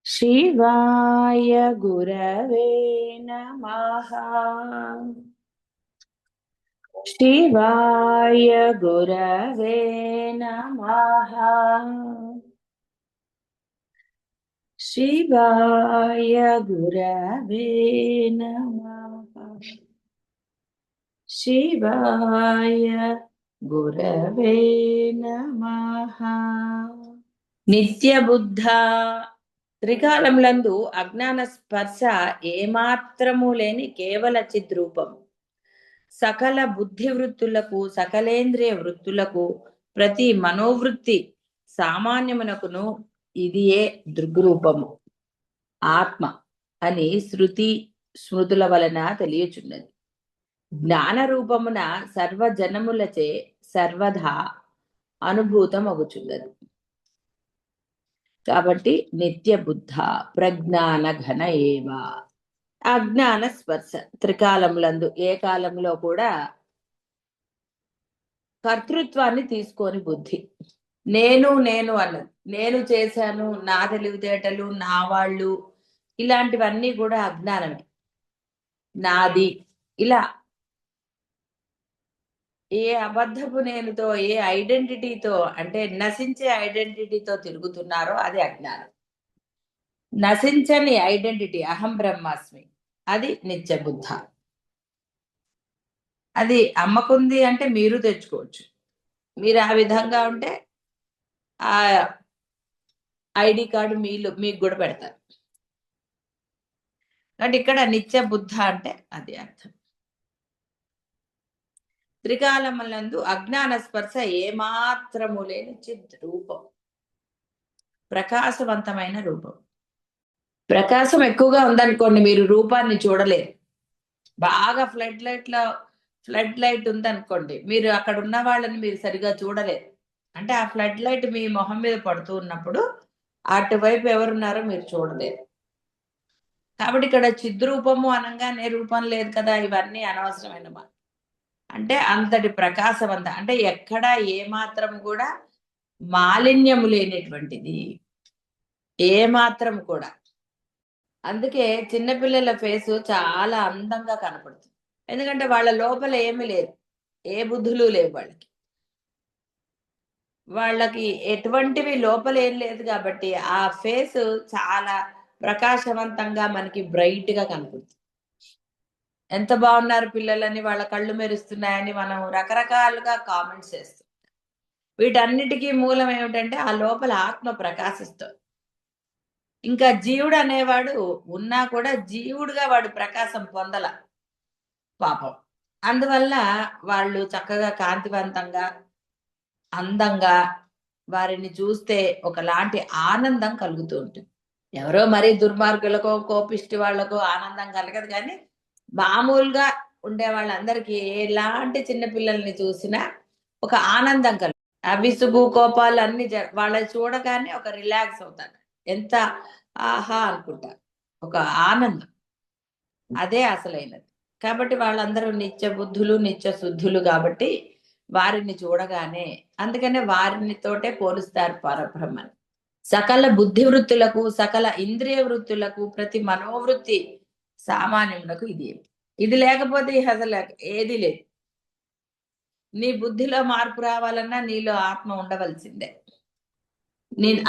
शिवाय गुरवे नमः। शिवाय गुरवे नमः। शिवाय गुरवे नमः। शिवाय गुरवे नमः। నిత్యబుద్ధ త్రికాలములందు అజ్ఞాన స్పర్శ ఏమాత్రము లేని కేవల చిద్రూపం. సకల బుద్ధి వృత్తులకు సకలేంద్రియ వృత్తులకు ప్రతి మనోవృత్తి సామాన్యమునకును ఇదియే దృగ్రూపము ఆత్మ అని శృతి స్మృతుల వలన తెలియచున్నది. జ్ఞాన రూపమున సర్వజనములచే సర్వదా అనుభూతమగుచున్నది. కాబట్టి నిత్య బుద్ధ ప్రజ్ఞాన ఘన ఏవ. అజ్ఞాన స్పర్శ త్రికాలములందు ఏ కాలంలో కూడా కర్తృత్వాన్ని తీసుకొని బుద్ధి నేను నేను అన్నది. నేను చేశాను, నా తెలివితేటలు, నా వాళ్ళు, ఇలాంటివన్నీ కూడా అజ్ఞానమే. నాది ఇలా ఏ అబద్ధపు నేనుతో, ఏ ఐడెంటిటీతో, అంటే నశించే ఐడెంటిటీతో తిరుగుతున్నారో అది అజ్ఞానం. నశించని ఐడెంటిటీ అహం బ్రహ్మాస్మి, అది నిత్యబుద్ధ. అది అమ్మకుంది అంటే మీరు తెచ్చుకోవచ్చు. మీరు ఆ విధంగా ఉంటే ఆ ఐడి కార్డు మీకు కూడా పెడతారు. అంటే ఇక్కడ నిత్య బుద్ధ అంటే అది అర్థం. త్రికాలములందు అజ్ఞాన స్పర్శ ఏమాత్రము లేని చిద్ రూపం, ప్రకాశవంతమైన రూపం. ప్రకాశం ఎక్కువగా ఉందనుకోండి, మీరు రూపాన్ని చూడలేరు. బాగా ఫ్లడ్ లైట్ ఉందనుకోండి, మీరు అక్కడ ఉన్న వాళ్ళని మీరు సరిగా చూడలేరు. అంటే ఆ ఫ్లడ్ లైట్ మీ మొహం మీద పడుతూ ఉన్నప్పుడు అటువైపు ఎవరున్నారో మీరు చూడలేరు. కాబట్టి ఇక్కడ చిద్రూపము అనగానే రూపం లేదు కదా, ఇవన్నీ అనవసరమైన మాట. అంటే అంతటి ప్రకాశవంత, అంటే ఎక్కడ ఏమాత్రం కూడా మాలిన్యము లేనటువంటిది, ఏమాత్రం కూడా. అందుకే చిన్నపిల్లల ఫేసు చాలా అందంగా కనపడుతుంది. ఎందుకంటే వాళ్ళ లోపల ఏమీ లేదు, ఏ బుద్ధులు లేవు వాళ్ళకి. వాళ్ళకి ఎటువంటివి లోపల ఏం లేదు కాబట్టి ఆ ఫేస్ చాలా ప్రకాశవంతంగా మనకి బ్రైట్ గా కనపడుతుంది. ఎంత బాగున్నారు పిల్లలని, వాళ్ళ కళ్ళు మెరుస్తున్నాయని మనం రకరకాలుగా కామెంట్స్ చేస్తాం. వీటన్నిటికీ మూలం ఏమిటంటే ఆ లోపల ఆత్మ ప్రకాశిస్తుంది. ఇంకా జీవుడు అనేవాడు ఉన్నా కూడా జీవుడుగా వాడు ప్రకాశం పొందల పాపం. అందువల్ల వాళ్ళు చక్కగా కాంతివంతంగా, అందంగా, వారిని చూస్తే ఒకలాంటి ఆనందం కలుగుతూ ఉంటుంది. ఎవరో మరీ దుర్మార్గులకో కోపిష్టి వాళ్లకో ఆనందం కలగదు, కానీ మామూలుగా ఉండే వాళ్ళందరికీ ఎలాంటి చిన్నపిల్లల్ని చూసినా ఒక ఆనందం కలుగుతుంది. ఆ విసుగు కోపాలు అన్ని వాళ్ళని చూడగానే ఒక రిలాక్స్ అవుతారు. ఎంత ఆహా అనుకుంటారు, ఒక ఆనందం. అదే అసలైనది. కాబట్టి వాళ్ళందరూ నిత్య బుద్ధులు నిత్య శుద్ధులు కాబట్టి వారిని చూడగానే, అందుకనే వారిని తోటే పోలుస్తారు పరబ్రహ్మని. సకల బుద్ధి వృత్తులకు సకల ఇంద్రియ వృత్తులకు ప్రతి మనోవృత్తి సామాన్యములకు ఇది. ఇది లేకపోతే అసలు ఏది లేదు. నీ బుద్ధిలో మార్పు రావాలన్నా నీలో ఆత్మ ఉండవలసిందే.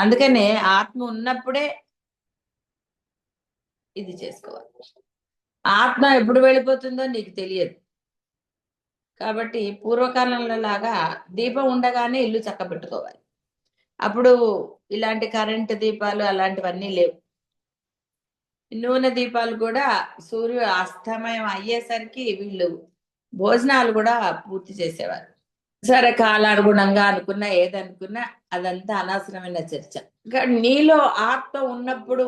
అందుకనే ఆత్మ ఉన్నప్పుడే ఇది చేసుకోవాలి. ఆత్మ ఎప్పుడు వెళ్ళిపోతుందో నీకు తెలియదు. కాబట్టి పూర్వకాలంలో లాగా దీపం ఉండగానే ఇల్లు చక్కబెట్టుకోవాలి. అప్పుడు ఇలాంటి కరెంటు దీపాలు అలాంటివన్నీ లేవు. నూనె దీపాలు కూడా సూర్యు అస్తమయం అయ్యేసరికి వీళ్ళు భోజనాలు కూడా పూర్తి చేసేవారు. సరే, కాలానుగుణంగా అనుకున్నా ఏదనుకున్నా అదంతా అనవసరమైన చర్చ. నీలో ఆత్మ ఉన్నప్పుడు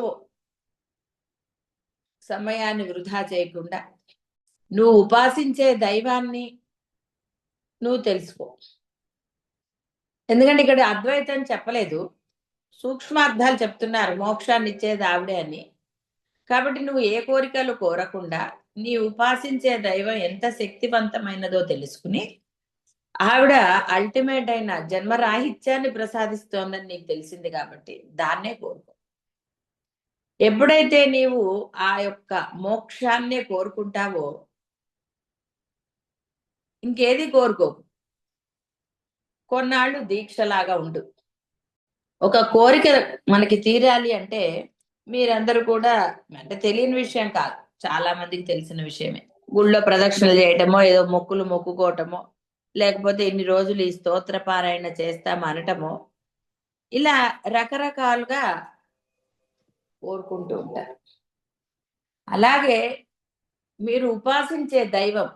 సమయాన్ని వృధా చేయకుండా నువ్వు ఉపాసించే దైవాన్ని నువ్వు తెలుసుకో. ఎందుకంటే ఇక్కడ అద్వైతం చెప్పలేదు, సూక్ష్మార్థాలు చెప్తున్నారు. మోక్షాన్ని ఇచ్చేది ఆవిడే అని. కాబట్టి నువ్వు ఏ కోరికలు కోరకుండా నీ ఉపాసించే దైవం ఎంత శక్తివంతమైనదో తెలుసుకుని, ఆవిడ అల్టిమేట్ అయిన జన్మరాహిత్యాన్ని ప్రసాదిస్తోందని నీకు తెలిసింది కాబట్టి దాన్నే కోరుకో. ఎప్పుడైతే నీవు ఆ యొక్క మోక్షాన్నే కోరుకుంటావో ఇంకేది కోరుకోకు. కొన్నాళ్ళు దీక్షలాగా ఉండు. ఒక కోరిక మనకి తీరాలి అంటే మీరందరూ కూడా, అంటే తెలియని విషయం కాదు, చాలా మందికి తెలిసిన విషయమే. గుళ్ళో ప్రదక్షిణలు చేయటమో, ఏదో మొక్కులు మొక్కుకోవటమో, లేకపోతే ఇన్ని రోజులు ఈ స్తోత్ర పారాయణ చేస్తాం అనటమో, ఇలా రకరకాలుగా కోరుకుంటూ ఉంటారు. అలాగే మీరు ఉపాసించే దైవం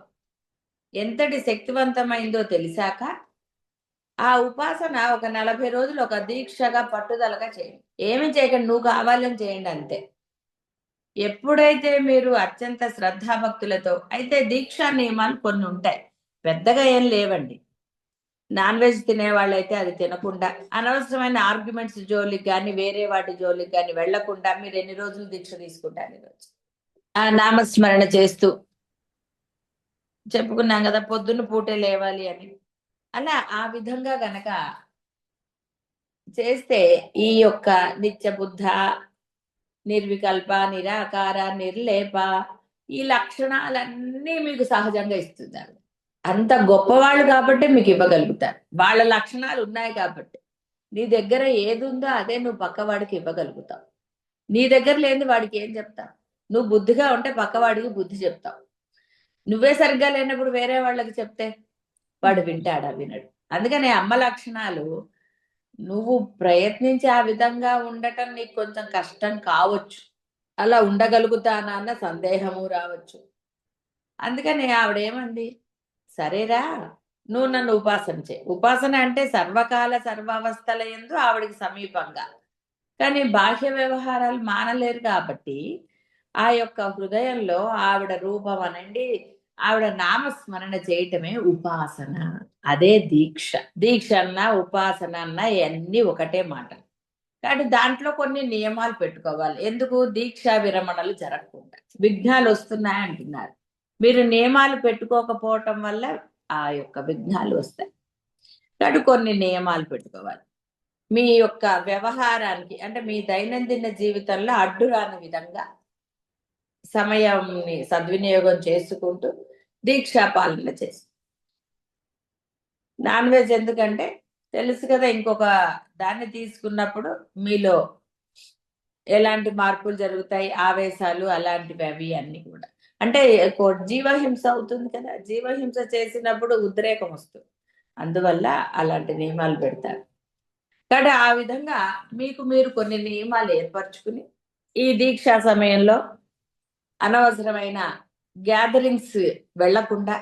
ఎంతటి శక్తివంతమైందో తెలిసాక ఆ ఉపాసన ఒక 40 రోజులు ఒక దీక్షగా పట్టుదలగా చేయండి. ఏమి చేయకండి, నువ్వు కావాలని చేయండి అంతే. ఎప్పుడైతే మీరు అత్యంత శ్రద్ధాభక్తులతో, అయితే దీక్షా నియమాలు కొన్ని ఉంటాయి, పెద్దగా ఏం లేవండి. నాన్ వెజ్ తినే వాళ్ళైతే అది తినకుండా, అనవసరమైన ఆర్గ్యుమెంట్స్ జోలికి కానీ వేరే వాటి జోలికి కానీ వెళ్లకుండా మీరు ఎన్ని రోజులు దీక్ష తీసుకుంటారు ఈరోజు ఆ నామస్మరణ చేస్తూ, చెప్పుకున్నాం కదా పొద్దున్న పూటే లేవాలి అని. అలా ఆ విధంగా గనక చేస్తే ఈ యొక్క నిత్య బుద్ధ, నిర్వికల్ప, నిరాకార, నిర్లేప, ఈ లక్షణాలన్నీ మీకు సహజంగా ఇస్తుంది ఆవిడ. అంత గొప్పవాళ్ళు కాబట్టి మీకు ఇవ్వగలుగుతారు, వాళ్ళ లక్షణాలు ఉన్నాయి కాబట్టి. నీ దగ్గర ఏది ఉందో అదే నువ్వు పక్కవాడికి ఇవ్వగలుగుతావు. నీ దగ్గర లేని వాడికి ఏం చెప్తావు? నువ్వు బుద్ధిగా ఉంటే పక్కవాడికి బుద్ధి చెప్తావు. నువ్వే సరిగ్గా లేనప్పుడు వేరే వాళ్ళకి చెప్తే వాడు వింటాడా? వినడు. అందుకని అమ్మ లక్షణాలు నువ్వు ప్రయత్నించి ఆ విధంగా ఉండటం నీకు కొంచెం కష్టం కావచ్చు, అలా ఉండగలుగుతానా అన్న సందేహము రావచ్చు. అందుకని ఆవిడేమంది, సరేరా నువ్వు నన్ను ఉపాసన చేయి. ఉపాసన అంటే సర్వకాల సర్వావస్థల యందు ఆవిడికి సమీపంగా. కానీ బాహ్య వ్యవహారాలు మానలేరు కాబట్టి ఆ యొక్క హృదయంలో ఆవిడ రూపం అనండి, ఆవిడ నామస్మరణ చేయటమే ఉపాసన. అదే దీక్ష. దీక్ష అన్నా ఉపాసన అన్నా ఇవన్నీ ఒకటే మాట. కాబట్టి దాంట్లో కొన్ని నియమాలు పెట్టుకోవాలి. ఎందుకు? దీక్షా విరమణలు జరగకుండా. విఘ్నాలు వస్తున్నాయి అంటున్నారు. మీరు నియమాలు పెట్టుకోకపోవటం వల్ల ఆ యొక్క విఘ్నాలు వస్తాయి. కాబట్టి కొన్ని నియమాలు పెట్టుకోవాలి. మీ యొక్క వ్యవహారానికి, అంటే మీ దైనందిన జీవితంలో అడ్డు రాని విధంగా సమయంని సద్వినియోగం చేసుకుంటూ దీక్షా పాలన చేసి, నాన్ వెజ్ ఎందుకంటే తెలుసు కదా, ఇంకొక దాన్ని తీసుకున్నప్పుడు మీలో ఎలాంటి మార్పులు జరుగుతాయి, ఆవేశాలు అలాంటివి అవి అన్ని కూడా. అంటే జీవహింస అవుతుంది కదా, జీవహింస చేసినప్పుడు ఉద్రేకం వస్తుంది. అందువల్ల అలాంటి నియమాలు పెడతారు. కాబట్టి ఆ విధంగా మీకు మీరు కొన్ని నియమాలు ఏర్పరచుకుని ఈ దీక్షా సమయంలో అనవసరమైన గ్యాదరింగ్స్ వెళ్లకుండా,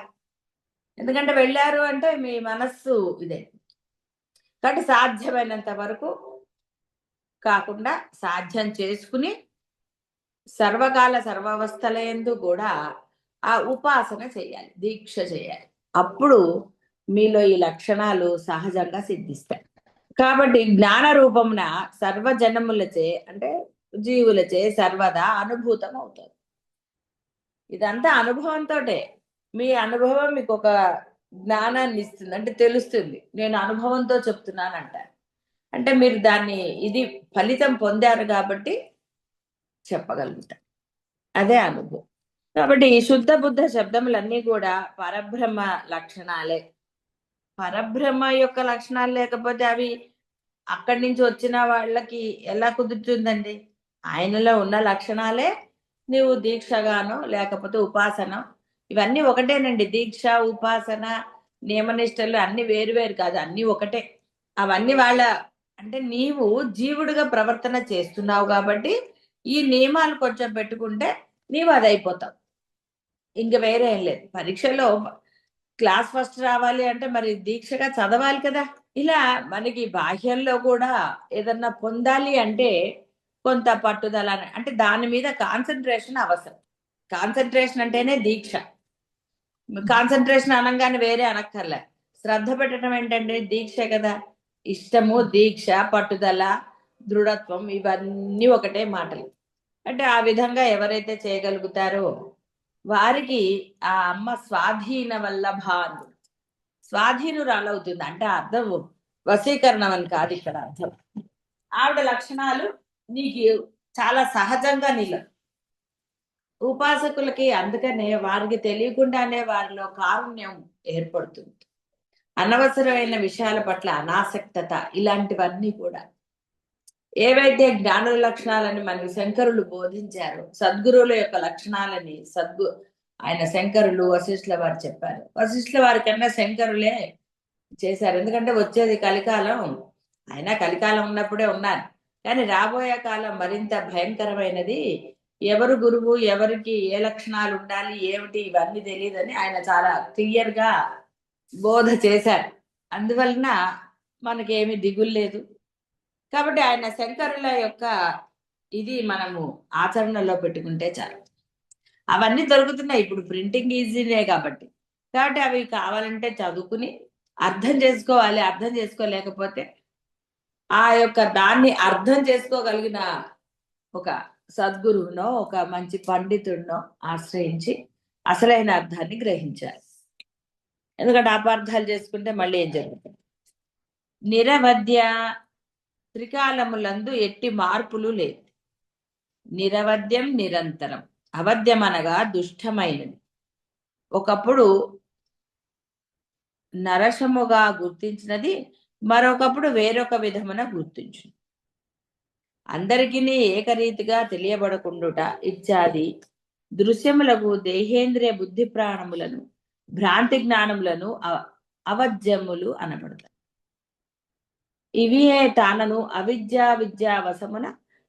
ఎందుకంటే వెళ్ళారు అంటే మీ మనస్సు ఇదే. కాబట్టి సాధ్యమైనంత వరకు కాకుండా సాధ్యం చేసుకుని సర్వకాల సర్వావస్థలయందు కూడా ఆ ఉపాసన చేయాలి, దీక్ష చేయాలి. అప్పుడు మీలో ఈ లక్షణాలు సహజంగా సిద్ధిస్తాయి. కాబట్టి జ్ఞాన రూపమున సర్వజనములచే, అంటే జీవులచే సర్వదా అనుభూతం అవుతుంది. ఇదంతా అనుభవంతోటే. మీ అనుభవం మీకు ఒక జ్ఞానాన్ని ఇస్తుంది, అంటే తెలుస్తుంది. నేను అనుభవంతో చెప్తున్నానంట, అంటే మీరు దాన్ని ఇది ఫలితం పొందారు కాబట్టి చెప్పగలుగుతారు. అదే అనుభవం. కాబట్టి ఈ శుద్ధ బుద్ధ శబ్దములన్నీ కూడా పరబ్రహ్మ లక్షణాలే. పరబ్రహ్మ యొక్క లక్షణాలు లేకపోతే అవి అక్కడి నుంచి వచ్చిన వాళ్ళకి ఎలా కుదురుతుందండి? ఆయనలో ఉన్న లక్షణాలే నీవు దీక్షగానో లేకపోతే ఉపాసన, ఇవన్నీ ఒకటేనండి. దీక్ష, ఉపాసన, నియమనిష్టలు అన్ని వేరు వేరు కాదు, అన్ని ఒకటే. అవన్నీ వాళ్ళ, అంటే నీవు జీవుడిగా ప్రవర్తన చేస్తున్నావు కాబట్టి ఈ నియమాలు కొంచెం పెట్టుకుంటే నీవు అది అయిపోతావు. ఇంక వేరే ఏం లేదు. పరీక్షలో క్లాస్ ఫస్ట్ రావాలి అంటే మరి దీక్షగా చదవాలి కదా. ఇలా మనకి బాహ్యంలో కూడా ఏదన్నా పొందాలి అంటే కొంత పట్టుదల, అంటే దాని మీద కాన్సన్ట్రేషన్ అవసరం. కాన్సన్ట్రేషన్ అంటేనే దీక్ష. కాన్సన్ట్రేషన్ అనగానే వేరే అనక్కర్లే. శ్రద్ధ పెట్టడం ఏంటంటే దీక్ష కదా. ఇష్టము, దీక్ష, పట్టుదల, దృఢత్వం ఇవన్నీ ఒకటే మాటలు. అంటే ఆ విధంగా ఎవరైతే చేయగలుగుతారో వారికి ఆ అమ్మ స్వాధీన వల్లభ అని, స్వాధీనురాలవుతుంది. అంటే అర్థం వశీకరణం అని కాదు ఇక్కడ అర్థం. ఆవిడ లక్షణాలు నీకు చాలా సహజంగా నిలరు. ఉపాసకులకి అందుకనే వారికి తెలియకుండానే వారిలో కారుణ్యం ఏర్పడుతుంది. అనవసరమైన విషయాల పట్ల అనాసక్తత ఇలాంటివన్నీ కూడా ఏవైతే జ్ఞానుల లక్షణాలని మనకి శంకరులు బోధించారో, సద్గురువుల యొక్క లక్షణాలని ఆయన శంకరులు వశిష్ఠుల వారు చెప్పారు. వశిష్ఠుల వారి కన్నా శంకరులే చేశారు. ఎందుకంటే వచ్చేది కలికాలం. అయినా కలికాలం ఉన్నప్పుడే ఉన్నారు. కానీ రాబోయే కాలం మరింత భయంకరమైనది. ఎవరు గురువు, ఎవరికి ఏ లక్షణాలు ఉండాలి, ఏమిటి ఇవన్నీ తెలియదని ఆయన చాలా క్లియర్ గా బోధ చేశారు. అందువలన మనకేమి దిగులు లేదు. కాబట్టి ఆయన శంకరుల యొక్క ఇది మనము ఆచరణలో పెట్టుకుంటే చాలు. అవన్నీ దొరుకుతున్నాయి ఇప్పుడు, ప్రింటింగ్ ఈజీనే కాబట్టి. కాబట్టి అవి కావాలంటే చదువుకుని అర్థం చేసుకోవాలి. అర్థం చేసుకోలేకపోతే ఆ యొక్క దాన్ని అర్థం చేసుకోగలిగిన ఒక సద్గురువునో ఒక మంచి పండితుడినో ఆశ్రయించి అసలైన అర్థాన్ని గ్రహించాలి. ఎందుకంటే అపార్థాలు చేసుకుంటే మళ్ళీ ఏం జరుగుతుంది? నిరవధ్య త్రికాలములందు ఎట్టి మార్పులు లేదు. నిరవధ్యం నిరంతరం. అవధ్యం అనగా దుష్టమైనది. ఒకప్పుడు నరసముగా గుర్తించినది మరొకప్పుడు వేరొక విధమున గుర్తించు. అందరికీ ఏకరీతిగా తెలియబడకుండుట ఇత్యాది దృశ్యములకు దేహేంద్రియ బుద్ధి ప్రాణములను భ్రాంతి జ్ఞానములను అవధ్యములు అనబడతాయి. ఇవియే తానను అవిద్యా విద్యా వశమున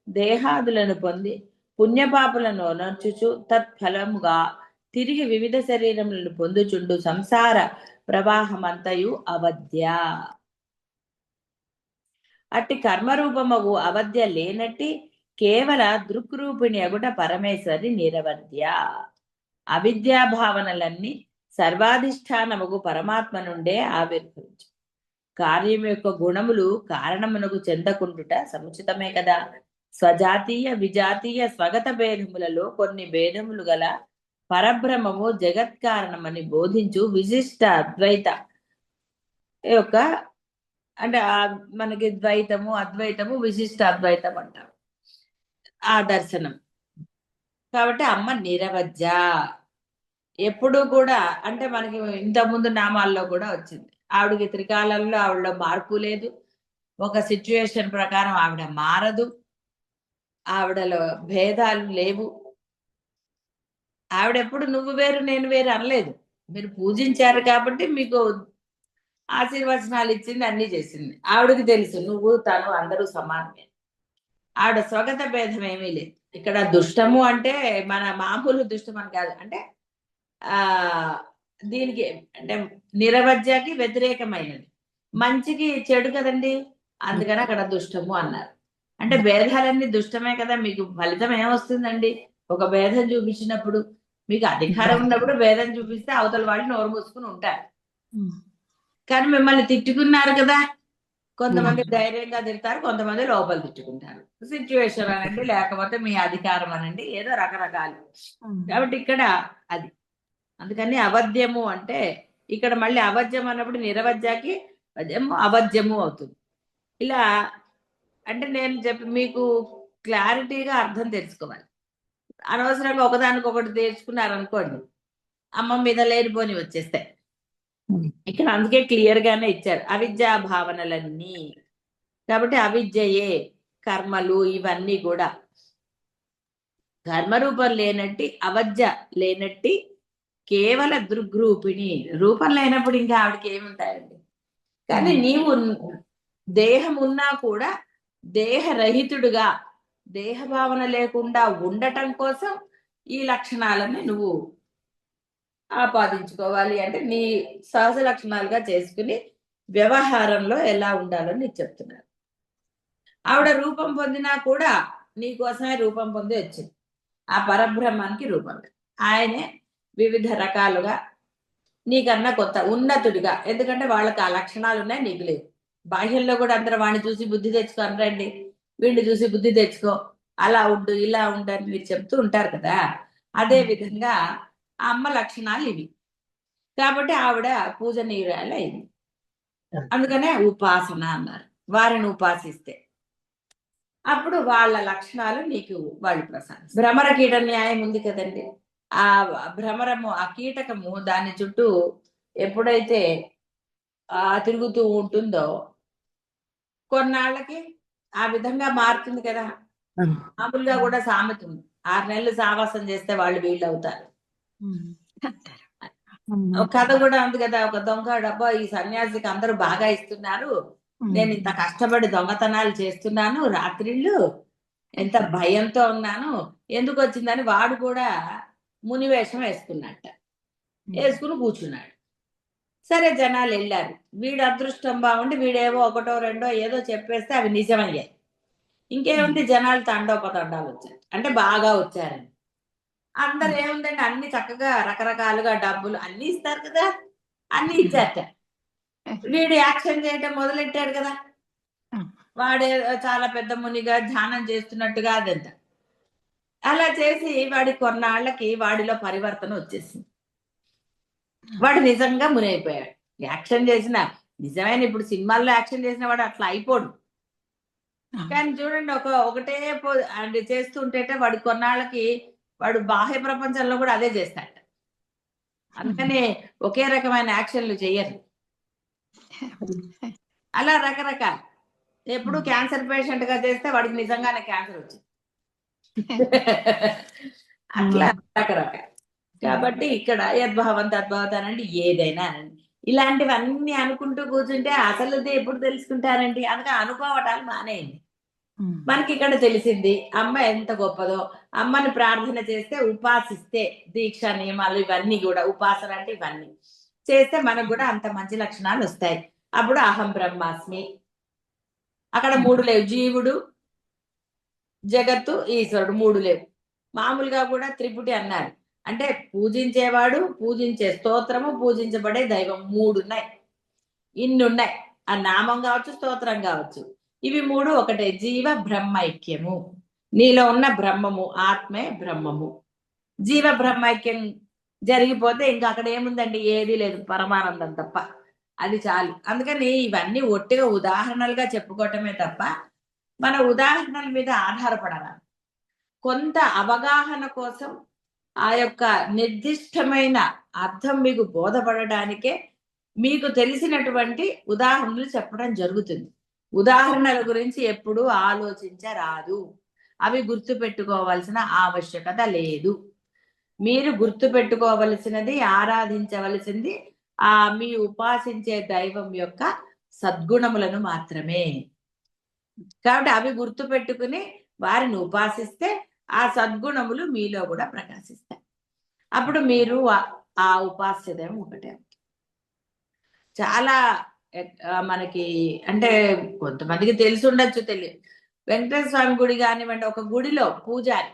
దేహాదులను పొంది పుణ్యపాపులను నర్చుచు తత్ఫలముగా తిరిగి వివిధ శరీరములను పొందుచుండు సంసార ప్రవాహమంతయు అవధ్య. అట్టి కర్మరూపమగు అవధ్య లేనట్టి కేవల దృక్రూపిణి అగుట పరమేశ్వరి నిరవధ్య. అవిద్యా భావనలన్నీ సర్వాధిష్టానముగు పరమాత్మ నుండే ఆవిర్భవించు. కార్యం యొక్క గుణములు కారణమునకు చెందకుండుట సముచితమే కదా. స్వజాతీయ విజాతీయ స్వగత భేదములలో కొన్ని భేదములు గల పరబ్రహ్మము జగత్కారణమని బోధించు విశిష్ట అద్వైత యొక్క అంటే మనకి ద్వైతము అద్వైతము విశిష్ట అద్వైతం అంటారు ఆ దర్శనం. కాబట్టి అమ్మ నిరవధ్య ఎప్పుడు కూడా, అంటే మనకి ఇంతకుముందు నామాల్లో కూడా వచ్చింది. ఆవిడకి త్రికాలంలో ఆవిడలో మార్పు లేదు. ఒక సిచ్యువేషన్ ప్రకారం ఆవిడ మారదు. ఆవిడలో భేదాలు లేవు. ఆవిడెప్పుడు నువ్వు వేరు నేను వేరు అనలేదు. మీరు పూజించారు కాబట్టి మీకు ఆశీర్వచనాలు ఇచ్చింది, అన్ని చేసింది. ఆవిడకి తెలుసు నువ్వు తను అందరూ సమానమే. ఆవిడ స్వగత భేదం ఏమీ లేదు. ఇక్కడ దుష్టము అంటే మన మామూలు దుష్టం అని కాదు. అంటే ఆ దీనికి అంటే నిరవధ్యకి వ్యతిరేకమైనది. మంచికి చెడు కదండి, అందుకని అక్కడ దుష్టము అన్నారు. అంటే భేదాలన్నీ దుష్టమే కదా. మీకు ఫలితం ఏమొస్తుందండి? ఒక భేదం చూపించినప్పుడు, మీకు అధికారం ఉన్నప్పుడు భేదం చూపిస్తే అవతల వాళ్ళు నోరు మూసుకుని ఉంటారు. కానీ మిమ్మల్ని తిట్టుకున్నారు కదా, కొంతమంది ధైర్యంగా తిడతారు, కొంతమంది లోపల తిట్టుకుంటారు. సిచ్యువేషన్ అనండి, లేకపోతే మీ అధికారం అనండి, ఏదో రకరకాలు. కాబట్టి ఇక్కడ అది అందుకని అవధ్యము అంటే ఇక్కడ మళ్ళీ అవధ్యం అన్నప్పుడు నిరవధ్యకి అవధ్యము అవుతుంది. ఇలా అంటే నేను మీకు క్లారిటీగా అర్థం తెలుసుకోవాలి. అనవసరంగా ఒకదానికొకటి తెచ్చుకున్నారనుకోండి, అమ్మ మీద లేనిపోని వచ్చేస్తాయి. ఇక్కడ అందుకే క్లియర్ గానే ఇచ్చారు అవిద్యా భావనలన్నీ. కాబట్టి అవిద్యయే కర్మలు ఇవన్నీ కూడా కర్మరూపం లేనట్టి అవధ్య లేనట్టి కేవల దృగ్రూపిణి. రూపం లేనప్పుడు ఇంకా ఆవిడకి ఏముంటాయండి? కానీ నీవు దేహం ఉన్నా కూడా దేహరహితుడుగా దేహ భావన లేకుండా ఉండటం కోసం ఈ లక్షణాలని నువ్వు ఆపాదించుకోవాలి. అంటే నీ సహజ లక్షణాలుగా చేసుకుని వ్యవహారంలో ఎలా ఉండాలో నీకు చెప్తున్నారు. ఆవిడ రూపం పొందినా కూడా నీకోసమే రూపం పొంది వచ్చింది. ఆ పరబ్రహ్మానికి రూపం. ఆయనే వివిధ రకాలుగా నీకన్నా కొత్త ఉన్నతుడిగా, ఎందుకంటే వాళ్ళకి ఆ లక్షణాలు ఉన్నాయి, నీకు లేవు. బాహ్యంలో కూడా అందరూ వాడిని చూసి బుద్ధి తెచ్చుకో అనరండి, వీడిని చూసి బుద్ధి తెచ్చుకో, అలా ఉండు ఇలా ఉండు అని మీరు చెప్తూ ఉంటారు కదా. అదే విధంగా ఆ అమ్మ లక్షణాలు ఇవి. కాబట్టి ఆవిడ పూజనీయురాలు అయింది. అందుకనే ఉపాసన అన్నారు, వారిని ఉపాసిస్తే. అప్పుడు వాళ్ళ లక్షణాలు నీకు వాళ్ళు ప్రసాదిస్తారు. భ్రమర కీట న్యాయం ఉంది కదండి. ఆ భ్రమరము, ఆ కీటకము దాని చుట్టూ ఎప్పుడైతే తిరుగుతూ ఉంటుందో కొన్నాళ్ళకి ఆ విధంగా మారుతుంది కదా. మామూలుగా కూడా సామెత ఉంది, 6 నెలలు సావాసం చేస్తే వాళ్ళు వీళ్ళు అవుతారు. ఒక కథ కూడా ఉంది కదా, ఒక దొంగ డబ్బా ఈ సన్యాసికి అందరూ బాగా ఇస్తున్నారు, నేను ఇంత కష్టపడి దొంగతనాలు చేస్తున్నాను రాత్రిళ్ళు, ఎంత భయంతో ఉన్నాను, ఎందుకు వచ్చిందని వాడు కూడా ముని వేషం వేసుకున్నట్ట, వేసుకుని కూర్చున్నాడు. సరే జనాలు వెళ్ళారు, వీడు అదృష్టం బాగుండి వీడేవో ఒకటో రెండో ఏదో చెప్పేస్తే అవి నిజమయ్యాయి. ఇంకేముంది, జనాలు తండోపతండాలు వచ్చారు, అంటే బాగా వచ్చారని. అందరు ఏముందండి, అన్ని చక్కగా రకరకాలుగా డబ్బులు అన్ని ఇస్తారు కదా, అన్ని ఇచ్చారట. వీడు యాక్షన్ చేయటం మొదలెట్టాడు కదా, వాడే చాలా పెద్ద మునిగా ధ్యానం చేస్తున్నట్టుగా అదంతా. అలా చేసి వాడి కొన్నాళ్ళకి వాడిలో పరివర్తన వచ్చేసింది. వాడు నిజంగా ముని అయిపోయాడు. యాక్షన్ చేసిన నిజమైన, ఇప్పుడు సినిమాల్లో యాక్షన్ చేసిన వాడు అట్లా అయిపోడు. కానీ చూడండి, ఒకటే అంటే చేస్తుంటే వాడి కొన్నాళ్ళకి వాడు బాహ్య ప్రపంచంలో కూడా అదే చేస్తాడు. అందుకనే ఒకే రకమైన యాక్షన్లు చేయరు. అలా రకరకాల, ఎప్పుడు క్యాన్సర్ పేషెంట్ గా చేస్తే వాడికి నిజంగానే క్యాన్సర్ వచ్చింది. అట్లా రకరకాల. కాబట్టి ఇక్కడ యద్భావం తద్భావతానండి, ఏదైనా అనండి. ఇలాంటివన్నీ అనుకుంటూ కూర్చుంటే అసలుది ఎప్పుడు తెలుసుకుంటారండి. అందుకని అనుకోవటాలు మానేయండి. మనకి ఇక్కడ తెలిసింది అమ్మ ఎంత గొప్పదో, అమ్మని ప్రార్థన చేస్తే, ఉపాసిస్తే, దీక్ష నియమాలు ఇవన్నీ కూడా, ఉపాసన అంటే ఇవన్నీ చేస్తే మనకు కూడా అంత మంచి లక్షణాలు వస్తాయి. అప్పుడు అహం బ్రహ్మాస్మి. అక్కడ 3 లేవు, జీవుడు, జగత్తు, ఈశ్వరుడు 3 లేవు. మామూలుగా కూడా త్రిపుటి అన్నారు, అంటే పూజించేవాడు, పూజించే స్తోత్రము, పూజించబడే దైవం 3 ఉన్నాయి. ఇన్ని ఉన్నాయి, ఆ నామం కావచ్చు, స్తోత్రం కావచ్చు. ఇవి 3 ఒకటే, జీవ బ్రహ్మైక్యము. నీలో ఉన్న బ్రహ్మము, ఆత్మే బ్రహ్మము. జీవ బ్రహ్మైక్యం జరిగిపోతే ఇంకా అక్కడ ఏముందండి, ఏది లేదు, పరమానందం తప్ప. అది చాలు. అందుకని ఇవన్నీ ఒట్టిగా ఉదాహరణలుగా చెప్పుకోవటమే తప్ప మన ఉదాహరణల మీద ఆధారపడాలి. కొంత అవగాహన కోసం ఆ యొక్క నిర్దిష్టమైన అర్థం మీకు బోధపడడానికే మీకు తెలిసినటువంటి ఉదాహరణలు చెప్పడం జరుగుతుంది. ఉదాహరణల గురించి ఎప్పుడూ ఆలోచించరాదు, అవి గుర్తు పెట్టుకోవాల్సిన ఆవశ్యకత లేదు. మీరు గుర్తు పెట్టుకోవలసినది, ఆరాధించవలసింది మీ ఉపాసించే దైవం యొక్క సద్గుణములను మాత్రమే. కాబట్టి అవి గుర్తు పెట్టుకుని వారిని ఉపాసిస్తే ఆ సద్గుణములు మీలో కూడా ప్రకాశిస్తాయి. అప్పుడు మీరు ఆ ఉపాస్య దైవం ఒకటే. చాలా మనకి అంటే కొంతమందికి తెలిసి ఉండొచ్చు, తెలియదు. వెంకటేశ్వర స్వామి గుడి కానివ్వండి, ఒక గుడిలో పూజారి,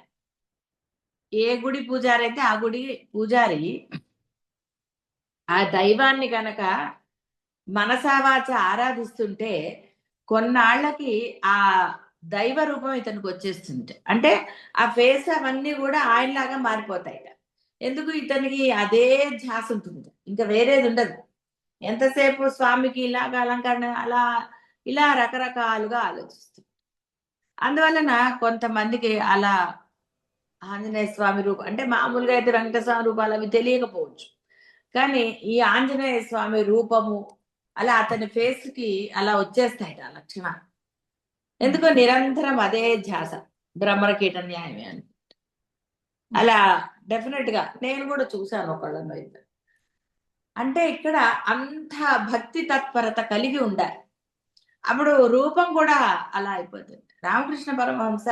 ఏ గుడి పూజారి అయితే ఆ గుడి పూజారి ఆ దైవాన్ని గనక మనసావాచ ఆరాధిస్తుంటే కొన్నాళ్ళకి ఆ దైవ రూపం ఇతనికి వచ్చేస్తుంది. అంటే ఆ ఫేస్ అవన్నీ కూడా ఆయనలాగా మారిపోతాయి. ఎందుకు, ఇతనికి అదే ధ్యాస ఉంటుంది, ఇంకా వేరేది ఉండదు. ఎంతసేపు స్వామికి ఇలాగ అలంకరణ, అలా ఇలా రకరకాలుగా ఆలోచిస్తుంది. అందువలన కొంతమందికి అలా ఆంజనేయ స్వామి రూపం అంటే, మామూలుగా అయితే వెంకటస్వామి రూపాలు అవి తెలియకపోవచ్చు, కానీ ఈ ఆంజనేయ స్వామి రూపము అలా అతని ఫేస్ కి అలా వచ్చేస్తాయి ఆ లక్షణాలు. ఎందుకో నిరంతరం అదే ధ్యాస, బ్రహ్మరకీట న్యాయమే అని. అలా డెఫినెట్ గా నేను కూడా చూశాను ఒకళ్ళను అయితే. అంటే ఇక్కడ అంత భక్తి తత్పరత కలిగి ఉండాలి, అప్పుడు రూపం కూడా అలా అయిపోతుంది. రామకృష్ణ పరమహంస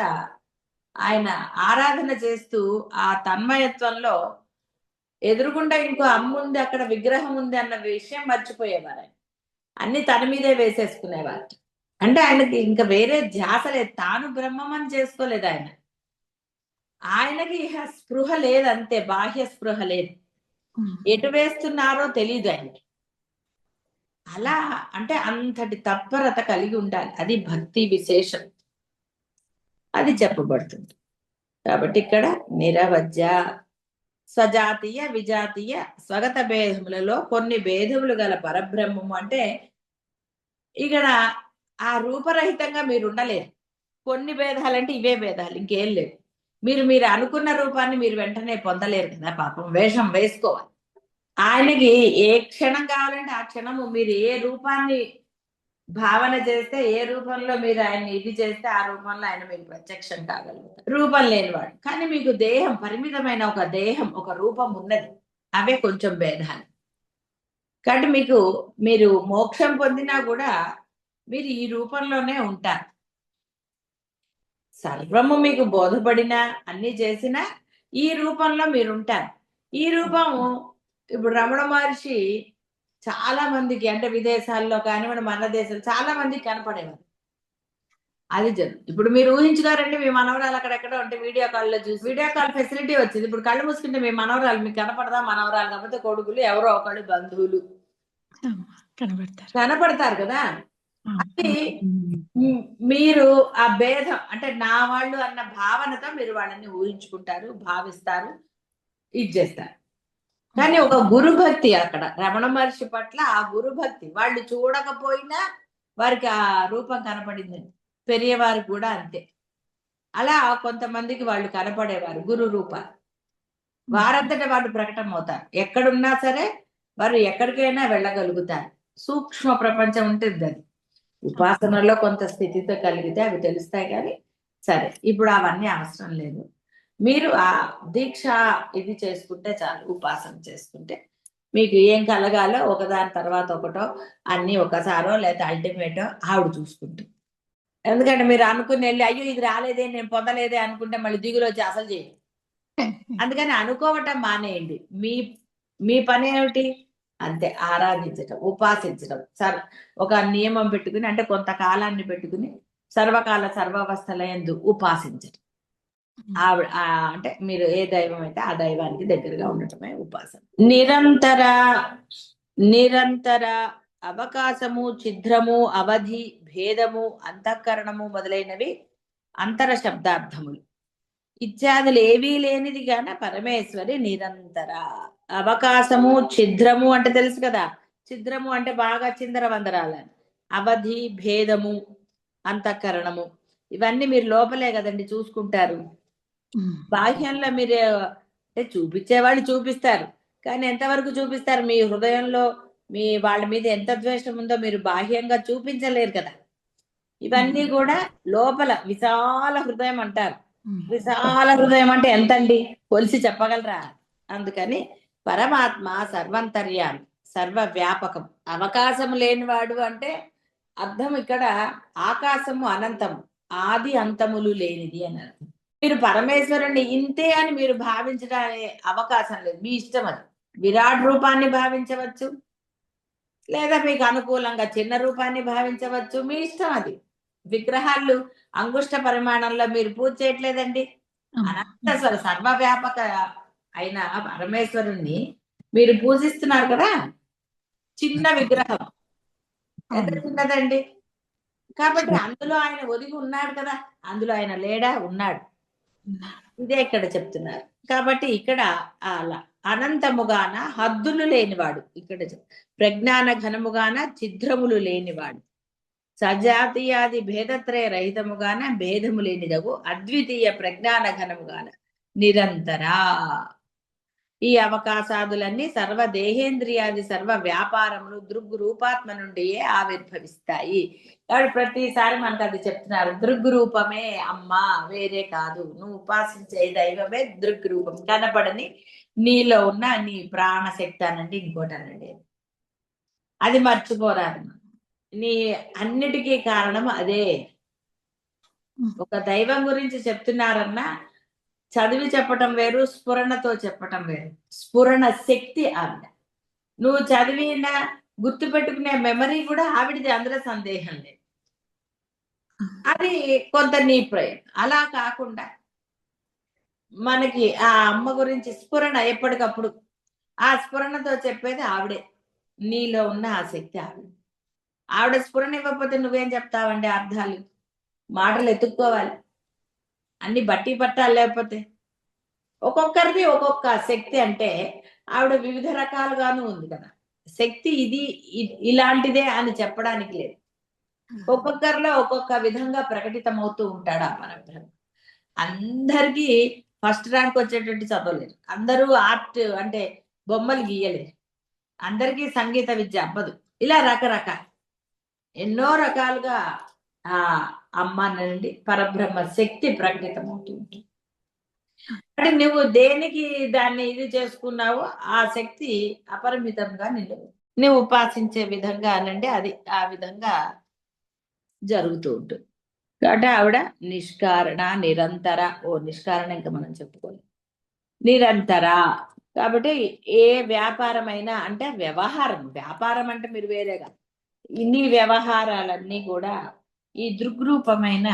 ఆయన ఆరాధన చేస్తూ ఆ తన్మయత్వంలో ఎదురుగుండా ఇంకో అమ్మ ఉంది, అక్కడ విగ్రహం ఉంది అన్న విషయం మర్చిపోయేవారు. ఆయన అన్ని తన మీదే వేసేసుకునేవారు. అంటే ఆయనకి ఇంకా వేరే ధ్యాస లేదు, తాను బ్రహ్మమని చేసుకోలేదు ఆయన. ఆయనకి ఇహ స్పృహ లేదు, అంతే, బాహ్య స్పృహ లేదు, ఎటు వేస్తున్నారో తెలియదు ఆయనకి. అలా అంటే అంతటి తత్పరత కలిగి ఉండాలి, అది భక్తి విశేషం, అది చెప్పబడుతుంది. కాబట్టి ఇక్కడ నిరవజ్య, స్వజాతీయ విజాతీయ స్వగత భేదములలో కొన్ని భేదములు గల పరబ్రహ్మము అంటే ఇక్కడ ఆ రూపరహితంగా మీరు ఉండలేరు. కొన్ని భేదాలంటే ఇవే భేదాలు, ఇంకేం లేవు. మీరు అనుకున్న రూపాన్ని మీరు వెంటనే పొందలేరు కదా, పాపం వేషం వేసుకోవాలి. ఆయనకి ఏ క్షణం కావాలంటే ఆ క్షణము మీరు ఏ రూపాన్ని భావన చేస్తే, ఏ రూపంలో మీరు ఆయన్ని ఇది చేస్తే ఆ రూపంలో ఆయన మీకు ప్రత్యక్షం కాగలుగుతారు. రూపం లేనివాడు, కానీ మీకు దేహం, పరిమితమైన ఒక దేహం, ఒక రూపం ఉన్నది. అవే కొంచెం భేదాలు. కాబట్టి మీరు మోక్షం పొందినా కూడా మీరు ఈ రూపంలోనే ఉంటారు. సర్వము మీకు బోధపడినా అన్ని చేసినా ఈ రూపంలో మీరు ఉంటారు. ఈ రూపము ఇప్పుడు రమణ మహర్షి చాలా మందికి, అంటే విదేశాల్లో కానివ్వండి, మన దేశంలో చాలా మందికి కనపడేవారు. అది ఇప్పుడు మీరు ఊహించుకోరండి, మీ మనవరాలు అక్కడెక్కడ ఉంటే వీడియో కాల్ లో చూసి, వీడియో కాల్ ఫెసిలిటీ వచ్చింది. ఇప్పుడు కళ్ళు మూసుకుంటే మీ మనవరాలు మీకు కనపడదా? మనవరాలు కాకపోతే కొడుకులు, ఎవరో ఒకళ్ళు బంధువులు కనపడతారు కదా. అది మీరు ఆ భేదం, అంటే నా వాళ్ళు అన్న భావనతో మీరు వాళ్ళని ఊహించుకుంటారు, భావిస్తారు, ఇది చేస్తారు. కానీ ఒక గురు భక్తి, అక్కడ రమణ మహర్షి పట్ల ఆ గురు భక్తి, వాళ్ళు చూడకపోయినా వారికి ఆ రూపం కనపడిందండి. పెరియవారికి కూడా అంతే. అలా కొంతమందికి వాళ్ళు కనపడేవారు గురు రూపాలు. వారంతట వాళ్ళు ప్రకటన అవుతారు. ఎక్కడున్నా సరే వారు ఎక్కడికైనా వెళ్ళగలుగుతారు. సూక్ష్మ ప్రపంచం ఉంటుంది అది. ఉపాసనలో కొంత స్థితితో కలిగితే అవి తెలుస్తాయి. కానీ సరే, ఇప్పుడు అవన్నీ అవసరం లేదు. మీరు ఆ దీక్ష ఇది చేసుకుంటే చాలు. ఉపాసన చేసుకుంటే మీకు ఏం కలగాలో ఒకదాని తర్వాత ఒకటో, అన్ని ఒకసారో లేదా అల్టిమేటో ఆవిడ చూసుకుంటుంది. ఎందుకంటే మీరు అనుకుని వెళ్ళి అయ్యో ఇది రాలేదే, నేను పొందలేదే అనుకుంటే మళ్ళీ దిగులు వచ్చి అసలు చేయండి. అందుకని అనుకోవటం మానేయండి. మీ మీ పని ఏమిటి? అంతే, ఆరాధించటం, ఉపాసించటం. ఒక నియమం పెట్టుకుని, అంటే కొంతకాలాన్ని పెట్టుకుని సర్వకాల సర్వావస్థల యందు ఉపాసించటం. అంటే మీరు ఏ దైవం అయితే ఆ దైవానికి దగ్గరగా ఉండటమే ఉపాసన. నిరంతర అవకాశము, ఛిద్రము, అవధి, భేదము, అంతఃకరణము మొదలైనవి అంతర శబ్దార్థములు. ఇత్యాదులు ఏవీ లేనిది గాన పరమేశ్వరి నిరంతర. అవకాశము, ఛిద్రము అంటే తెలుసు కదా. ఛిద్రము అంటే బాగా చిందర వందరాలని. అవధి, భేదము, అంతఃకరణము, ఇవన్నీ మీరు లోపలే కదండి చూసుకుంటారు. బాహ్యంలో మీరు అంటే చూపించేవాళ్ళు చూపిస్తారు, కానీ ఎంతవరకు చూపిస్తారు? మీ హృదయంలో మీ వాళ్ళ మీద ఎంత ద్వేషం ఉందో మీరు బాహ్యంగా చూపించలేరు కదా. ఇవన్నీ కూడా లోపల విశాల హృదయం అంటారు. విశాల హృదయం అంటే ఎంతండి, కొలిసి చెప్పగలరా? అందుకని పరమాత్మ సర్వంతర్యామి, సర్వ వ్యాపకం. అవకాశం లేనివాడు అంటే అర్థం ఇక్కడ ఆకాశము అనంతము, ఆది అంతములు లేనిది అని అర్థం. మీరు పరమేశ్వరుణ్ణి ఇంతే అని మీరు భావించడానికి అవకాశం లేదు. మీ ఇష్టం అది. విరాట్ రూపాన్ని భావించవచ్చు, లేదా మీకు అనుకూలంగా చిన్న రూపాన్ని భావించవచ్చు, మీ ఇష్టం అది. విగ్రహాలు అంగుష్ట పరిమాణంలో మీరు పూజ చేయట్లేదండి. అనంతేశ్వర సర్వవ్యాపక అయిన పరమేశ్వరుణ్ణి మీరు పూజిస్తున్నారు కదా. చిన్న విగ్రహం ఎంత చిన్నదండి. కాబట్టి అందులో ఆయన ఒదిగి ఉన్నాడు కదా. అందులో ఆయన లేడా? ఉన్నాడు. ఇదే ఇక్కడ చెప్తున్నారు. కాబట్టి ఇక్కడ అలా అనంతముగాన హద్దులు లేనివాడు, ఇక్కడ ప్రజ్ఞాన ఘనముగాన ఛిద్రములు లేనివాడు, సజాతీయాది భేదత్రయ రహితముగాన భేదము లేనిదగు అద్వితీయ ప్రజ్ఞాన ఘనముగాన నిరంతరా. ఈ అవకాశాదులన్నీ సర్వ దేహేంద్రియాది సర్వ వ్యాపారములు దృగ్ రూపాత్మ నుండియే ఆవిర్భవిస్తాయి. కాబట్టి ప్రతిసారి మనకు అది చెప్తున్నారు. దృగ్ రూపమే అమ్మా, వేరే కాదు. నువ్వు ఉపాసించే దైవమే దృగ్ రూపం, కనపడని నీలో ఉన్న నీ ప్రాణశక్తి అనండి, ఇంకోటనండి. అది మర్చిపోరాదు. నీ అన్నిటికీ కారణం అదే. ఒక దైవం గురించి చెప్తున్నారన్నా చదివి చెప్పటం వేరు, స్ఫురణతో చెప్పటం వేరు. స్ఫురణ శక్తి ఆవిడ. నువ్వు చదివిన గుర్తు పెట్టుకునే మెమరీ కూడా ఆవిడది, అందులో సందేహం లేదు. అది కొంత నీ ప్రయోగం. అలా కాకుండా మనకి ఆ అమ్మ గురించి స్ఫురణ ఎప్పటికప్పుడు, ఆ స్ఫురణతో చెప్పేది ఆవిడే. నీలో ఉన్న ఆ శక్తి ఆవిడ స్ఫురణ ఇవ్వకపోతే నువ్వేం చెప్తావండి? అర్థాలు మాటలు ఎత్తుక్కోవాలి, అన్ని బట్టి పట్టాలి. లేకపోతే ఒక్కొక్కరిది ఒక్కొక్క శక్తి. అంటే ఆవిడ వివిధ రకాలుగాను ఉంది కదా శక్తి. ఇది ఇలాంటిదే అని చెప్పడానికి లేదు. ఒక్కొక్కరిలో ఒక్కొక్క విధంగా ప్రకటితమవుతూ ఉంటాడు ఆ పరబ్రహ్మ. అందరికీ ఫస్ట్ ర్యాంక్ వచ్చేటువంటి చదవలేరు, అందరూ ఆర్ట్ అంటే బొమ్మలు గీయలేరు, అందరికీ సంగీత విద్య అబ్బదు. ఇలా రకరకాల ఎన్నో రకాలుగా ఆ అమ్మ నుండి పరబ్రహ్మ శక్తి ప్రకటితమవుతూ ఉంటుంది. అంటే నువ్వు దేనికి దాన్ని ఇది చేసుకున్నావో ఆ శక్తి అపరిమితంగా నువ్వు ఉపాసించే విధంగా అనండి, అది ఆ విధంగా జరుగుతూ ఉంటుంది. కాబట్టి ఆవిడ నిష్కారణ నిరంతర. నిష్కారణ ఇంకా మనం చెప్పుకోవాలి, నిరంతర. కాబట్టి ఏ వ్యాపారమైనా అంటే వ్యవహారం, వ్యాపారం అంటే మీరు వేరేగా, ఇన్ని వ్యవహారాలన్నీ కూడా ఈ దృగ్రూపమైన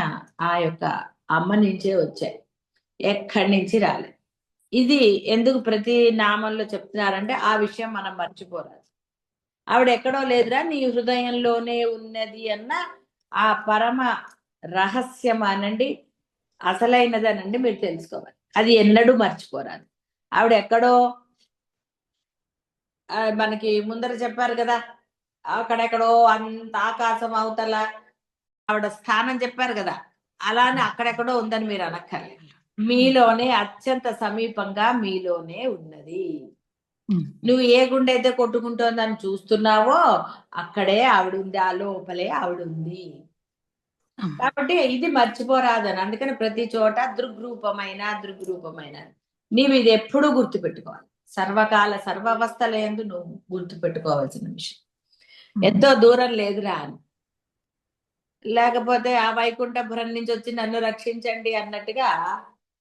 ఆ యొక్క అమ్మ నుంచే వచ్చాయి, ఎక్కడి నుంచి రాలేదు. ఇది ఎందుకు ప్రతి నామంలో చెప్తున్నారంటే ఆ విషయం మనం మర్చిపోరాదు. ఆవిడ ఎక్కడో లేదురా నీ హృదయంలోనే ఉన్నది అన్న ఆ పరమ రహస్యం అనండి, అసలైనదనండి మీరు తెలుసుకోవాలి. అది ఎన్నడూ మర్చిపోరాదు. ఆవిడ ఎక్కడో మనకి ముందర చెప్పారు కదా, అక్కడెక్కడో అంత ఆకాశం అవతల ఆవిడ స్థానం చెప్పారు కదా, అలానే అక్కడెక్కడో ఉందని మీరు అనక్కర్లేదు. మీలోనే అత్యంత సమీపంగా మీలోనే ఉన్నది. నువ్వు ఏ గుండె అయితే కొట్టుకుంటోందని చూస్తున్నావో అక్కడే ఆవిడ ఉంది, ఆ లోపలే ఆవిడ ఉంది. కాబట్టి ఇది మర్చిపోరాదని, అందుకని ప్రతి చోట దృగ్రూపమైన నీవు ఇది ఎప్పుడూ గుర్తుపెట్టుకోవాలి. సర్వకాల సర్వావస్థల యందు నువ్వు గుర్తుపెట్టుకోవాల్సిన విషయం. ఎంతో దూరం లేదురా అని, లేకపోతే ఆ వైకుంఠపురం నుంచి వచ్చి నన్ను రక్షించండి అన్నట్టుగా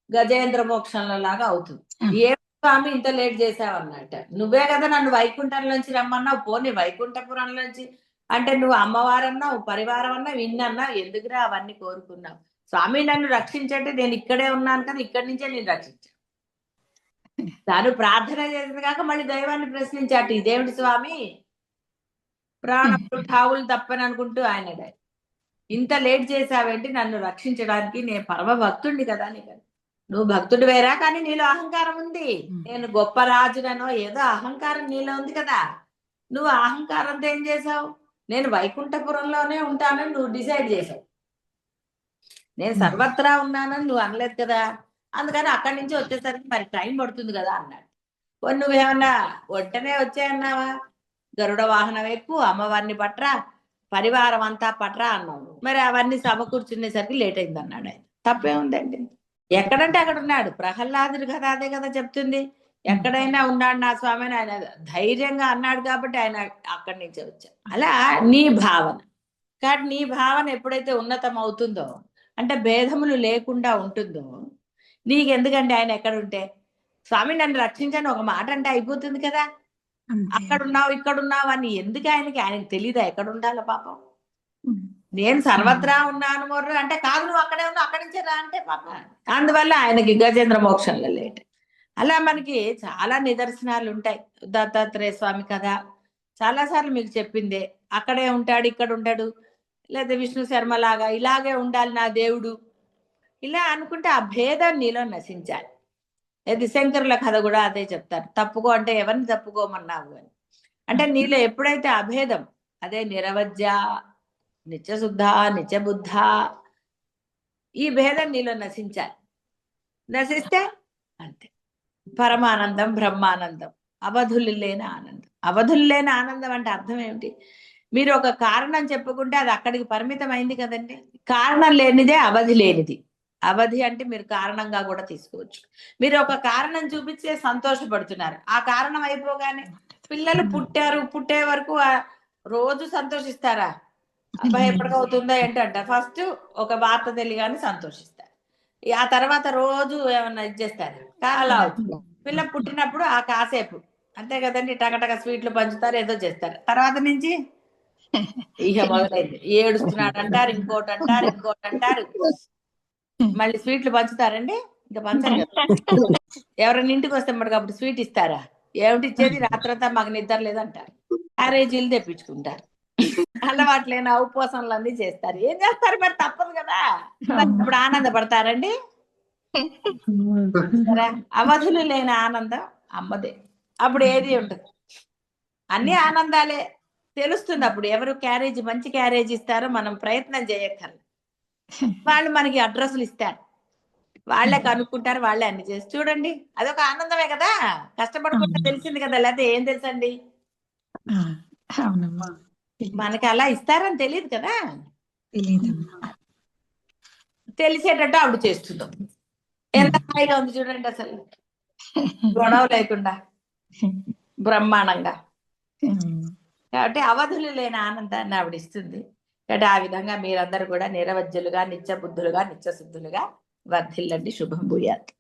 గజేంద్ర మోక్షంలో లాగా అవుతుంది. ఏ స్వామి ఇంత లేట్ చేసావు అన్నట్ట, నువ్వే కదా నన్ను వైకుంఠం నుంచి రమ్మన్నావు, పోనీ వైకుంఠపురం నుంచి అంటే నువ్వు అమ్మవారన్నావు, పరివారం అన్నావు, విన్నన్నా, ఎందుకురా అవన్నీ కోరుకున్నావు? స్వామి నన్ను రక్షించంటే నేను ఇక్కడే ఉన్నాను కదా, ఇక్కడి నుంచే నేను రక్షించాను. తాను ప్రార్థన చేసింది కాక మళ్ళీ దైవాన్ని ప్రశ్నించాట, ఇదేమిటి స్వామి ప్రాణములు ఠావులు తప్పని అనుకుంటూ ఆయన ఇంత లేట్ చేసావేంటి నన్ను రక్షించడానికి, నేను పరమ భక్తుడిని కదా నీకు. నువ్వు భక్తుడు వేరా, కానీ నీలో అహంకారం ఉంది. నేను గొప్ప రాజునో ఏదో అహంకారం నీలో ఉంది కదా, నువ్వు అహంకారంతో ఏం చేసావు? నేను వైకుంఠపురంలోనే ఉంటానని నువ్వు డిసైడ్ చేసావు, నేను సర్వత్రా ఉన్నానని నువ్వు అనలేదు కదా, అందుకని అక్కడి నుంచి వచ్చేసరికి మరి టైం పడుతుంది కదా అన్నాడు. నువ్వేమన్నా వెంటనే వచ్చాయన్నావా? గరుడ వాహనం ఎక్కువ, అమ్మవారిని పట్రా, పరివారం అంతా పట్రా అన్నావు. మరి అవన్నీ సమకూర్చునేసరికి లేట్ అయింది అన్నాడు ఆయన. తప్పే ఉందండి, ఎక్కడంటే అక్కడ ఉన్నాడు. ప్రహ్లాదుడు కదా అదే కదా చెప్తుంది, ఎక్కడైనా ఉన్నాడు నా స్వామి అని ఆయన ధైర్యంగా అన్నాడు కాబట్టి ఆయన అక్కడి నుంచే వచ్చాడు. అలా నీ భావన, కాబట్టి నీ భావన ఎప్పుడైతే ఉన్నతం అవుతుందో, అంటే భేదములు లేకుండా ఉంటుందో, నీకెందుకంటే ఆయన ఎక్కడుంటే స్వామి నన్ను రక్షించని ఒక మాట అంటే అయిపోతుంది కదా. అక్కడున్నావు ఇక్కడున్నావు అని ఎందుకు ఆయనకి తెలీదా ఎక్కడ ఉండాలో పాపం. నేను సర్వత్రా ఉన్నాను మొర్రు అంటే కాదు, నువ్వు అక్కడే ఉన్నావు, అక్కడి నుంచే రా అంటే పాప. అందువల్ల ఆయనకి గజేంద్ర మోక్షంలో లేట్. అలా మనకి చాలా నిదర్శనాలు ఉంటాయి. దత్తాత్రేయ స్వామి కథ చాలాసార్లు మీకు చెప్పిందే, అక్కడే ఉంటాడు ఇక్కడ ఉంటాడు, లేదా విష్ణు శర్మ లాగా ఇలాగే ఉండాలి నా దేవుడు, ఇలా అనుకుంటే ఆ భేదం నీలో నశించాలి. అది శంకరుల కథ కూడా అదే చెప్తారు, తప్పుకో అంటే ఎవరిని తప్పుకోమన్నావు అని. అంటే నీలో ఎప్పుడైతే అభేదం, అదే నిరవజ్య నిత్యశుద్ధ నిత్యబుద్ధ, ఈ భేదం నీలో నశించాలి. నశిస్తే అంతే పరమానందం బ్రహ్మానందం, అవధులు లేని ఆనందం. అవధులు లేని ఆనందం అంటే అర్థం ఏమిటి? మీరు ఒక కారణం చెప్పుకుంటే అది అక్కడికి పరిమితం అయింది కదండి. కారణం లేనిదే అవధి లేనిది. అవధి అంటే మీరు కారణంగా కూడా తీసుకోవచ్చు. మీరు ఒక కారణం చూపించే సంతోషపడుతున్నారు, ఆ కారణం అయిపోగానే పిల్లలు పుట్టారు, పుట్టే వరకు రోజు సంతోషిస్తారా? అబ్బాయి ఎప్పటికవుతుందా ఏంటంట, ఫస్ట్ ఒక వార్త తెలియగానే సంతోషిస్తారు, ఆ తర్వాత రోజు ఏమన్నా ఇచ్చేస్తారు, అలా అవుతుంది. పిల్ల పుట్టినప్పుడు ఆ కాసేపు అంతే కదండి, టకటక స్వీట్లు పంచుతారు, ఏదో చేస్తారు, తర్వాత నుంచి ఇక మొదలైంది ఏడుస్తున్నాడు అంటారు, ఇంకోటి అంటారు, ఇంకోటి అంటారు. మళ్ళీ స్వీట్లు పంచుతారండి? ఇంకా పంచరు కదా. ఎవరైనా ఇంటికి వస్తే మటుకు అప్పుడు స్వీట్ ఇస్తారా? ఏమిటి ఇచ్చేది, రాత్రంతా మాకు నిద్ర లేదంటారు, క్యారేజీలు తెప్పించుకుంటారు, అలవాట్లేని ఉపవాసంలన్నీ చేస్తారు. ఏం చేస్తారు మరి, తప్పదు కదా. ఇప్పుడు ఆనందపడతారండి? అవధులు లేని ఆనందం అమ్మదే. అప్పుడు ఏది ఉండదు, అన్ని ఆనందాలే. తెలుస్తుంది అప్పుడు ఎవరు క్యారేజ్ మంచి క్యారేజ్ ఇస్తారో మనం ప్రయత్నం చేయక్కర్లేదు. వాళ్ళు మనకి అడ్రస్లు ఇస్తారు, వాళ్ళే కనుక్కుంటారు, వాళ్ళే అన్ని చేసి చూడండి. అదొక ఆనందమే కదా, కష్టపడకుండా అవును. తెలిసింది కదా, లేకపోతే ఏం తెలుసండి. ఆ! అవునమ్మా. తెలీదు. మనకి అలా ఇస్తారని తెలియదు కదా, తెలీదమ్మా. తెలిసేటట్టు ఆవిడ చేస్తుందాం. ఎంత హాయిగా ఉంది చూడండి అసలు, గొడవ లేకుండా బ్రహ్మాండంగా. కాబట్టి అవధులు లేని ఆనందాన్ని ఆవిడ ఇస్తుంది. కాబట్టి ఆ విధంగా మీరందరూ కూడా నిరవజ్జులుగా, నిత్య బుద్ధులుగా, నిత్య సిద్ధులుగా వర్ధిల్లండి. శుభం భూయాత్.